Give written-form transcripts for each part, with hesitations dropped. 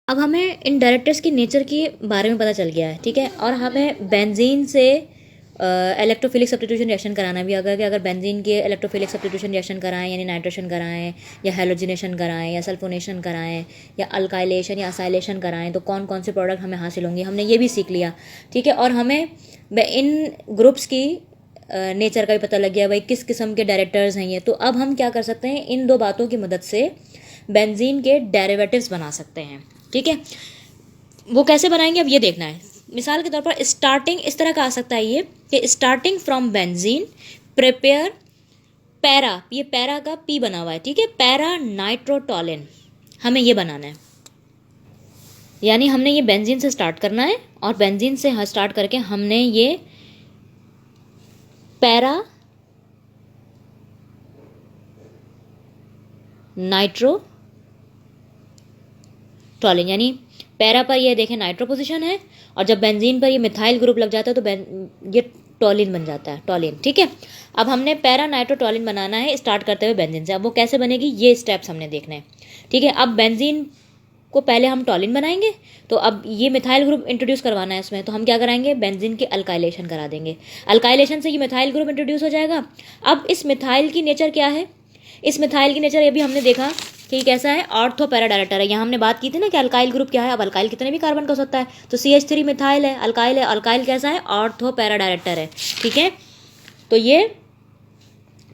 अब हमें इन डायरेक्टर्स की नेचर के बारे में पता चल गया है, ठीक है। और हमें बेंजीन से इलेक्ट्रोफिलिक सब्स्टिट्यूशन रिएक्शन कराना भी होगा कि अगर बेंजीन के इलेक्ट्रोफिलिक सब्स्टिट्यूशन रिएक्शन कराएं, यानी नाइट्रेशन कराएं या हेलोजिनेशन कराएं या सल्फोनेशन कराएं या अल्काइलेशन या असाइलेशन कराएं, तो कौन कौन से प्रोडक्ट हमें हासिल होंगे, हमने ये भी सीख लिया, ठीक है। और हमें इन ग्रुप्स की नेचर का भी पता लग गया, भाई किस किस्म के डायरेक्टर्स हैं ये। तो अब हम क्या कर सकते हैं, इन दो बातों की मदद से बेंजीन के डेरिवेटिव्स बना सकते हैं, ठीक है। वो कैसे बनाएंगे अब ये देखना है। मिसाल के तौर पर स्टार्टिंग इस तरह का आ सकता है ये कि starting from benzene prepare para, ये पैरा का पी बना हुआ है, ठीक है, पैरा नाइट्रोटोलिन, हमें ये बनाना है। यानी हमने ये बेंजीन से स्टार्ट करना है और बेंजीन से स्टार्ट करके हमने ये पैरा नाइट्रोटोलिन, यानी पैरा पर ये देखें नाइट्रो पोजीशन है, और जब बेंजीन पर ये मिथाइल ग्रुप लग जाता है तो ये टोलिन बन जाता है, टोलिन, ठीक है। अब हमने पैरा नाइट्रोटोलिन बनाना है स्टार्ट करते हुए बेंजीन से। अब वो कैसे बनेगी, ये स्टेप्स हमने देखने हैं, ठीक है। अब बेंजीन को पहले हम टोलिन बनाएंगे, तो अब ये मिथाइल ग्रुप इंट्रोड्यूस करवाना है इसमें, तो हम क्या कराएंगे, बेंजीन की अल्काइलेशन करा देंगे। अल्काइलेशन से ये मिथाइल ग्रुप इंट्रोड्यूस हो जाएगा। अब इस मिथाइल की नेचर क्या है, इस मिथाइल की नेचर ये भी हमने देखा कि कैसा है, ऑर्थो पैरा डायरेक्टर है। यहाँ हमने बात की थी ना कि अल्काइल ग्रुप क्या है। अब अल्काइल कितने भी कार्बन का हो सकता है, तो CH3 मिथाइल है, अल्काइल कैसा है, ऑर्थो पैरा डायरेक्टर है, ठीक है। तो ये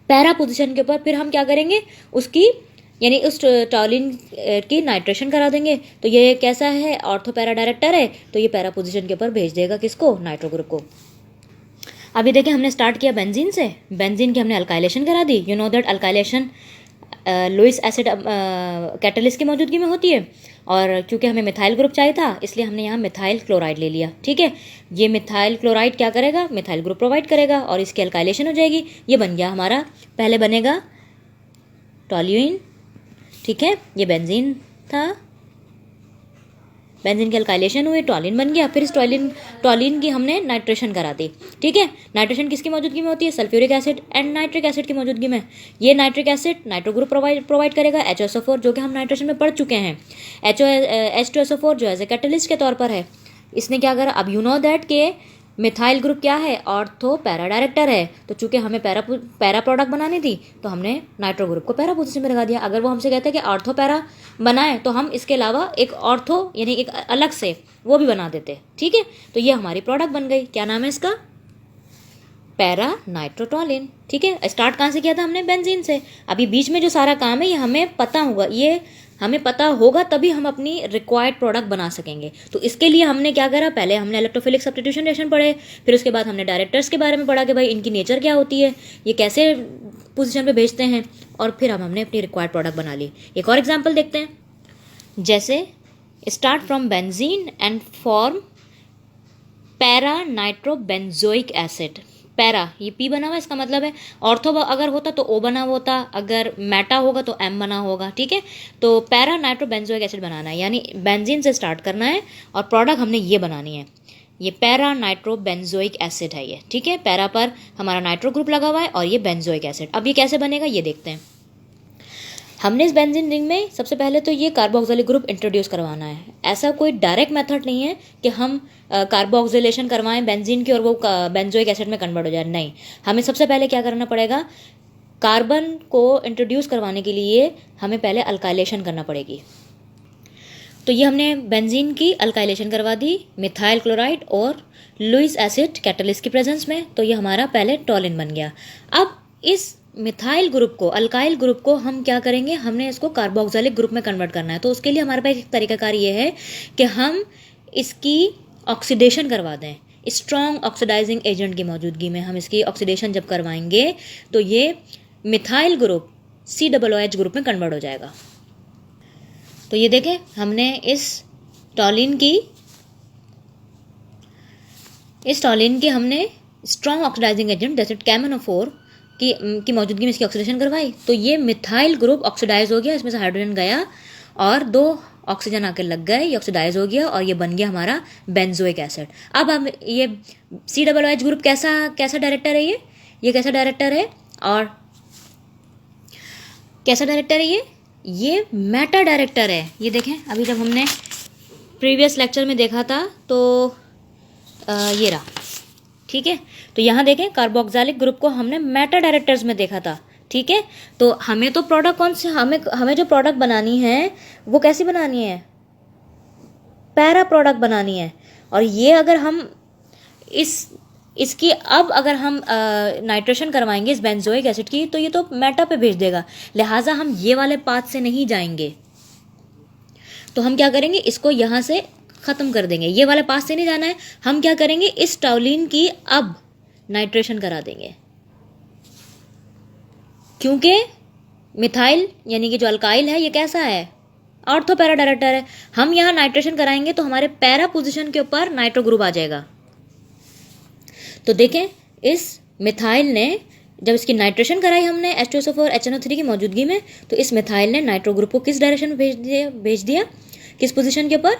पैरा पोजीशन के ऊपर फिर हम क्या करेंगे, उसकी यानी उस टोलिन की नाइट्रेशन करा देंगे, तो ये कैसा है, ऑर्थो पैरा डायरेक्टर है, तो ये पैरा पोजीशन के ऊपर भेज देगा किसको, नाइट्रो ग्रुप को। अभी देखिए हमने स्टार्ट किया बेंजीन से, बेंजीन की हमने अल्काइलेशन करा दी। You know that alkylation Lewis acid catalyst की मौजूदगी में होती है, और क्योंकि हमें मिथाइल ग्रुप चाहिए था इसलिए हमने यहाँ मिथाइल क्लोराइड ले लिया, ठीक है। ये मिथाइल क्लोराइड क्या करेगा, मिथाइल ग्रुप प्रोवाइड करेगा और इसकी अल्काइलेशन हो जाएगी। ये बन गया हमारा, पहले बनेगा टोल्यूइन, ठीक है, ये बेंजीन था, बेंजीन की अल्काइलेशन हुई, टोलिन बन गया। फिर इस टोलिन की हमने नाइट्रेशन करा दी, ठीक है। नाइट्रेशन किसकी मौजूदगी में होती है, sulphuric acid and nitric acid की मौजूदगी में। ये nitric acid nitro group provide करेगा, HSO4, जो कि हम नाइट्रेशन में पढ़ चुके हैं। H2SO4 जो एज ए कैटलिस्ट के तौर पर है, इसने क्या करा, अब यू नो दैट के मिथाइल ग्रुप क्या है, ऑर्थो पैरा डायरेक्टर है, तो चूंकि हमें पैरा प्रोडक्ट बनानी थी तो हमने नाइट्रो ग्रुप को पैरा पोजीशन में लगा दिया। अगर वो हमसे कहते हैं कि ऑर्थो पैरा बनाए तो हम इसके अलावा एक ऑर्थो यानी एक अलग से वो भी बना देते, ठीक है। तो ये हमारी प्रोडक्ट बन गई, क्या नाम है इसका, पैरा नाइट्रोटोलिन, ठीक है। स्टार्ट कहाँ से किया था हमने, बेंजीन से। अभी बीच में जो सारा काम है ये हमें पता होगा, ये हमें पता होगा तभी हम अपनी रिक्वायर्ड प्रोडक्ट बना सकेंगे। तो इसके लिए हमने क्या करा, पहले हमने इलेक्ट्रोफिलिक सब्स्टिट्यूशन रिएक्शन पढ़े, फिर उसके बाद हमने डायरेक्टर्स के बारे में पढ़ा कि भाई इनकी नेचर क्या होती है, ये कैसे पोजीशन पे भेजते हैं, और फिर हमने अपनी रिक्वायर्ड प्रोडक्ट बना ली। एक और एग्जाम्पल देखते हैं, जैसे start from benzene and form para nitrobenzoic acid. Para ये P बना हुआ, इसका मतलब है ऑर्थो अगर होता तो O बना होता, अगर मेटा होगा तो M बना होगा, ठीक है। तो पैरा नाइट्रोबेंजोइक एसिड बनाना है, यानी बेंजीन से स्टार्ट करना है और प्रोडक्ट हमने ये बनानी है। ये पैरा नाइट्रोबेंजोइक एसिड है ये, ठीक है। पैरा पर हमारा नाइट्रो ग्रुप लगा हुआ है और ये बेंजोइक एसिड। अब ये कैसे बनेगा ये देखते हैं। हमने इस बेंजीन रिंग में सबसे पहले तो ये कार्बोक्सिलिक ग्रुप इंट्रोड्यूस करवाना है। ऐसा कोई डायरेक्ट मेथड नहीं है कि हम कार्बोक्सिलेशन करवाएं बेंजीन की और वो बेंजोइक एसिड में कन्वर्ट हो जाए, नहीं। हमें सबसे पहले क्या करना पड़ेगा, कार्बन को इंट्रोड्यूस करवाने के लिए हमें पहले अल्काइलेशन करना पड़ेगी। तो ये हमने बेंजीन की अल्काइलेशन करवा दी मिथाइल क्लोराइड और लुईस एसिड कैटलिस्ट की प्रेजेंस में, तो ये हमारा पहले टोलिन बन गया। अब इस मिथाइल ग्रुप को, अल्काइल ग्रुप को हम क्या करेंगे, हमने इसको कार्बोक्सिलिक ग्रुप में कन्वर्ट करना है। तो उसके लिए हमारे पास एक तरीकाकार ये है कि हम इसकी ऑक्सीडेशन करवा दें, स्ट्रॉन्ग ऑक्सीडाइजिंग एजेंट की मौजूदगी में हम इसकी ऑक्सीडेशन जब करवाएंगे तो ये मिथाइल ग्रुप COOH ग्रुप में कन्वर्ट हो जाएगा। तो ये देखें हमने इस टोलिन की हमने स्ट्रॉन्ग ऑक्सीडाइजिंग एजेंट जैसे कैमनोफोर की मौजूदगी में इसकी ऑक्सीडेशन करवाई, तो ये मिथाइल ग्रुप ऑक्सीडाइज हो गया, इसमें से हाइड्रोजन गया और 2 ऑक्सीजन आकर लग गए, ये ऑक्सीडाइज हो गया और ये बन गया हमारा बेंजोइक एसिड। अब हम ये COOH ग्रुप कैसा डायरेक्टर है, ये कैसा डायरेक्टर है और कैसा डायरेक्टर है, ये मेटा डायरेक्टर है। ये देखें अभी जब हमने प्रीवियस लेक्चर में देखा था, तो ये रहा, ठीक है। तो यहाँ देखें कार्बोक्सिलिक ग्रुप को हमने मेटा डायरेक्टर्स में देखा था, ठीक है। तो हमें तो प्रोडक्ट कौन से, हमें जो प्रोडक्ट बनानी है वो कैसी बनानी है, पैरा प्रोडक्ट बनानी है। और ये अगर हम इसकी अब अगर हम नाइट्रेशन करवाएंगे इस बेंजोइक एसिड की, तो ये तो मेटा पे भेज देगा, लिहाजा हम ये वाले पाथ से नहीं जाएंगे। तो हम क्या करेंगे, इसको यहाँ से ख़त्म कर देंगे, ये वाले पाथ से नहीं जाना है। हम क्या करेंगे, इस टॉलिन की अब नाइट्रेशन करा देंगे, क्योंकि मिथाइल यानी कि जो अल्काइल है ये कैसा है, ऑर्थो पैरा डायरेक्टर है। हम यहाँ नाइट्रेशन कराएंगे तो हमारे पैरा पोजीशन के ऊपर नाइट्रो ग्रुप आ जाएगा। तो देखें इस मिथाइल ने जब इसकी नाइट्रेशन कराई हमने H2SO4 HNO3 की मौजूदगी में, तो इस मिथाइल ने नाइट्रो ग्रुप को किस डायरेक्शन में भेज दिया, किस पोजीशन के ऊपर,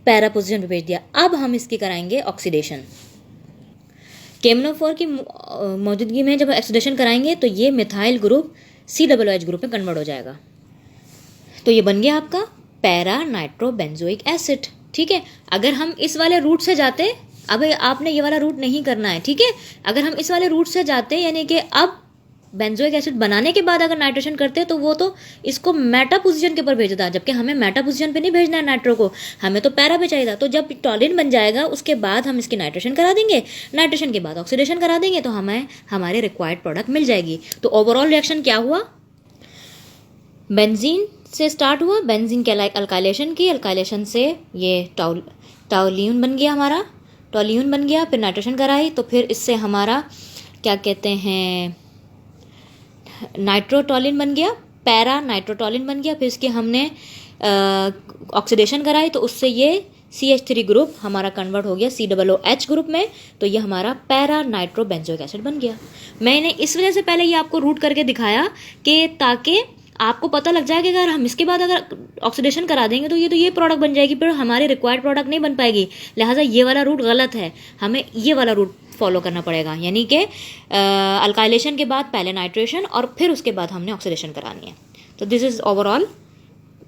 पैरा पोजीशन पे भेज दिया। अब हम इसकी कराएंगे ऑक्सीडेशन। KMnO4 की मौजूदगी में जब ऑक्सीडेशन कराएंगे तो ये मिथाइल ग्रुप COOH ग्रुप में कन्वर्ट हो जाएगा। तो ये बन गया आपका पैरा नाइट्रो बेंजोइक एसिड, ठीक है। अगर हम इस वाले रूट से जाते, अब आपने ये वाला रूट नहीं करना है, ठीक है। अगर हम इस वाले रूट से जाते, यानी कि अब बेंजोइक एसिड बनाने के बाद अगर नाइट्रेशन करते, तो वो तो इसको मेटा पोजीशन के ऊपर भेजता, जबकि हमें मेटा पोजीशन पे नहीं भेजना है नाइट्रो को, हमें तो पैरा पे चाहिए था। तो जब टॉलिन बन जाएगा उसके बाद हम इसकी नाइट्रेशन करा देंगे, नाइट्रेशन के बाद ऑक्सीडेशन करा देंगे, तो हमें हमारे रिक्वायर्ड प्रोडक्ट मिल जाएगी। तो ओवरऑल रिएक्शन क्या हुआ, बेंजीन से स्टार्ट हुआ, बेंजीन के अल्काइलेशन की, अल्काइलेशन से ये टॉल्यून बन गया, हमारा टॉल्यून बन गया, फिर नाइट्रेशन कराई, तो फिर इससे हमारा क्या कहते हैं नाइट्रोटॉलिन बन गया, पैरा नाइट्रोटॉलिन बन गया। फिर इसके हमने ऑक्सीडेशन कराई, तो उससे ये CH3 ग्रुप हमारा कन्वर्ट हो गया COOH ग्रुप में, तो ये हमारा पैरा नाइट्रो बेंजोइक एसिड बन गया। मैंने इस वजह से पहले ये आपको रूट करके दिखाया कि ताकि आपको पता लग जाए कि अगर हम इसके बाद अगर ऑक्सीडेशन करा देंगे तो ये प्रोडक्ट बन जाएगी, फिर हमारी रिक्वायर्ड प्रोडक्ट नहीं बन पाएगी। लिहाजा ये वाला रूट गलत है, हमें ये वाला रूट फॉलो करना पड़ेगा, यानी कि अल्काइलेशन के बाद पहले नाइट्रेशन और फिर उसके बाद हमने ऑक्सीडेशन करानी है। तो this is overall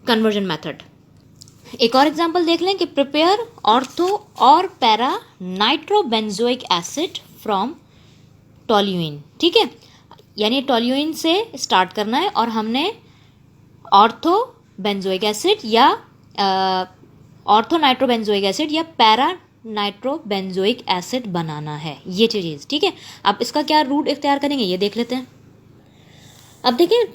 conversion method. एक और एग्जांपल देख लें कि प्रिपेयर ऑर्थो और para nitro benzoic acid from toluene, ठीक है। यानी टॉल्यूइन से स्टार्ट करना है और हमने ऑर्थो बेंजोइक एसिड या ऑर्थो नाइट्रो बेंजोइक एसिड या पैरा नाइट्रो बेंजोइक एसिड बनाना है, ये चीज़, ठीक है। अब इसका क्या रूट इख्तियार करेंगे ये देख लेते हैं। अब देखिए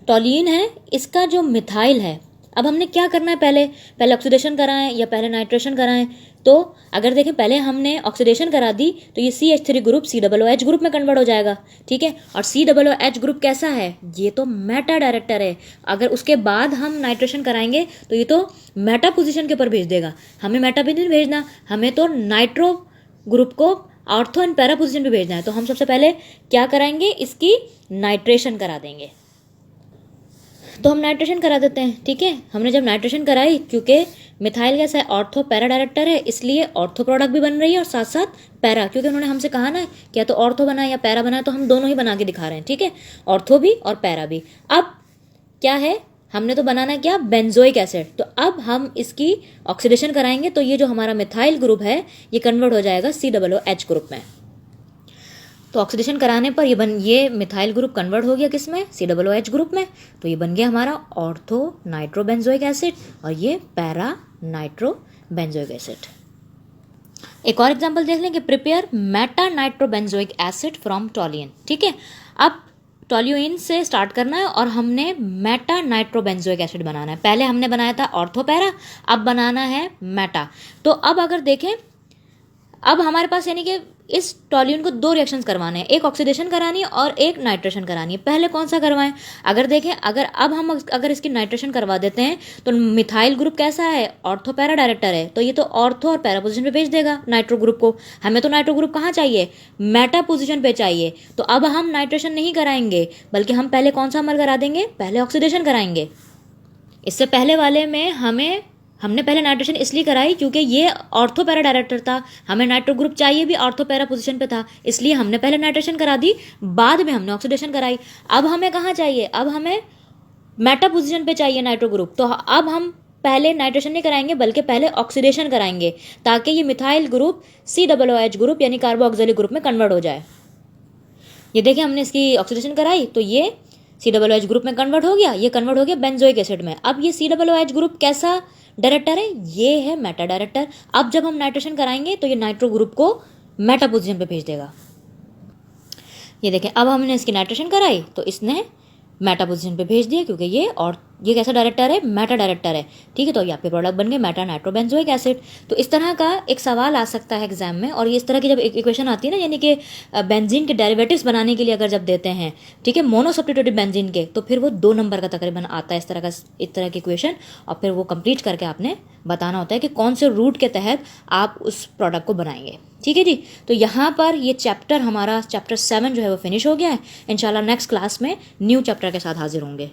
टॉल्यूइन है, इसका जो मिथाइल है, अब हमने क्या करना है, पहले ऑक्सीडेशन कराएं या पहले नाइट्रेशन कराएं। तो अगर देखें पहले हमने ऑक्सीडेशन करा दी तो ये CH3 ग्रुप COOH ग्रुप में कन्वर्ट हो जाएगा, ठीक है। और COOH ग्रुप कैसा है, ये तो मेटा डायरेक्टर है। अगर उसके बाद हम नाइट्रेशन कराएंगे तो ये तो मेटा पोजीशन के ऊपर भेज देगा, हमें मेटा पे नहीं भेजना, हमें तो नाइट्रो ग्रुप को ऑर्थो एंड पैरा पोजीशन पे भेजना है। तो हम सबसे पहले क्या कराएंगे, इसकी नाइट्रेशन करा देंगे। तो हम नाइट्रेशन करा देते हैं, ठीक है। हमने जब नाइट्रेशन कराई, क्योंकि मिथाइल कैसा है, ऑर्थो पैरा डायरेक्टर है, इसलिए ऑर्थो प्रोडक्ट भी बन रही है और साथ साथ पैरा, क्योंकि उन्होंने हमसे कहा ना क्या तो ऑर्थो बना या पैरा बना, तो हम दोनों ही बना के दिखा रहे हैं, ठीक है, ऑर्थो भी और पैरा भी। अब क्या है, हमने तो बनाना है क्या, बेंजोइक एसिड। तो अब हम इसकी ऑक्सीडेशन कराएंगे, तो ये जो हमारा मिथाइल ग्रुप है ये कन्वर्ट हो जाएगा COOH ग्रुप में। तो ऑक्सीडेशन कराने पर ये मिथाइल ग्रुप कन्वर्ट हो गया किस में, COOH ग्रुप में। तो ये बन गया हमारा ऑर्थो नाइट्रो बेंजोइक एसिड और ये पैरा नाइट्रो बेंजोइक एसिड। एक और एग्जांपल देख लें कि prepare Meta nitro benzoic acid from toluene, ठीक है। अब टॉल्यूइन से स्टार्ट करना है और हमने मेटा नाइट्रो बेंजोइक एसिड बनाना है। पहले हमने बनाया था ऑर्थो पैरा, अब बनाना है मेटा। तो अब अगर देखें, अब हमारे पास यानी कि इस टॉल्यूइन को दो रिएक्शंस करवाने हैं, एक ऑक्सीडेशन करानी है और एक नाइट्रेशन करानी है। पहले कौन सा करवाएं, अगर देखें अगर हम इसकी नाइट्रेशन करवा देते हैं तो मिथाइल ग्रुप कैसा है, ऑर्थो पैरा डायरेक्टर है, तो ये तो ऑर्थो और पैरा पोजीशन पे भेज देगा नाइट्रो ग्रुप को। हमें तो नाइट्रो ग्रुप कहाँ चाहिए, मेटा पोजीशन पे चाहिए। तो अब हम नाइट्रेशन नहीं कराएंगे, बल्कि हम पहले कौन सा अमल करा देंगे, पहले ऑक्सीडेशन कराएंगे। इससे पहले वाले में हमने पहले नाइट्रेशन इसलिए कराई क्योंकि ये ऑर्थो पैरा डायरेक्टर था, हमें नाइट्रो ग्रुप चाहिए भी ऑर्थो पैरा पोजीशन पे था, इसलिए हमने पहले नाइट्रेशन करा दी, बाद में हमने ऑक्सीडेशन कराई। अब हमें कहाँ चाहिए, अब हमें मेटा पोजीशन पे चाहिए नाइट्रो ग्रुप। तो अब हम पहले नाइट्रेशन नहीं कराएंगे बल्कि पहले ऑक्सीडेशन कराएंगे, ताकि ये मिथाइल ग्रुप COOH ग्रुप यानी कार्बोक्सिलिक ग्रुप में कन्वर्ट हो जाए। ये देखिए हमने इसकी ऑक्सीडेशन कराई तो ये COOH ग्रुप में कन्वर्ट हो गया, ये कन्वर्ट हो गया बेंजोइक एसिड में। अब ये COOH ग्रुप कैसा डायरेक्टर है, ये है मेटा डायरेक्टर। अब जब हम नाइट्रेशन कराएंगे तो ये नाइट्रो ग्रुप को मेटा पोजीशन पे भेज देगा। ये देखें अब हमने इसकी नाइट्रेशन कराई तो इसने मेटा पोजीशन पे भेज दिया, क्योंकि ये कैसा डायरेक्टर है, मेटा डायरेक्टर है। ठीक है, तो ये आपके प्रोडक्ट बन गए मेटा नाइट्रोबेंजोइक एसिड। तो इस तरह का एक सवाल आ सकता है एग्जाम में, और ये इस तरह की जब इक्वेशन आती है ना, यानी कि बेंजीन के डेरिवेटिव्स बनाने के लिए अगर जब देते हैं, ठीक है, मोनोसब्स्टिट्यूटेड बेंजीन के, तो फिर वो 2 नंबर का तकरीबन आता है इस तरह की इक्वेशन, और फिर वो कंप्लीट करके आपने बताना होता है कि कौन से रूट के तहत आप उस प्रोडक्ट को बनाएंगे। ठीक है जी, तो यहाँ पर ये चैप्टर हमारा चैप्टर 7 जो है वो फिनिश हो गया है। इंशाल्लाह नेक्स्ट क्लास में न्यू चैप्टर के साथ हाजिर होंगे।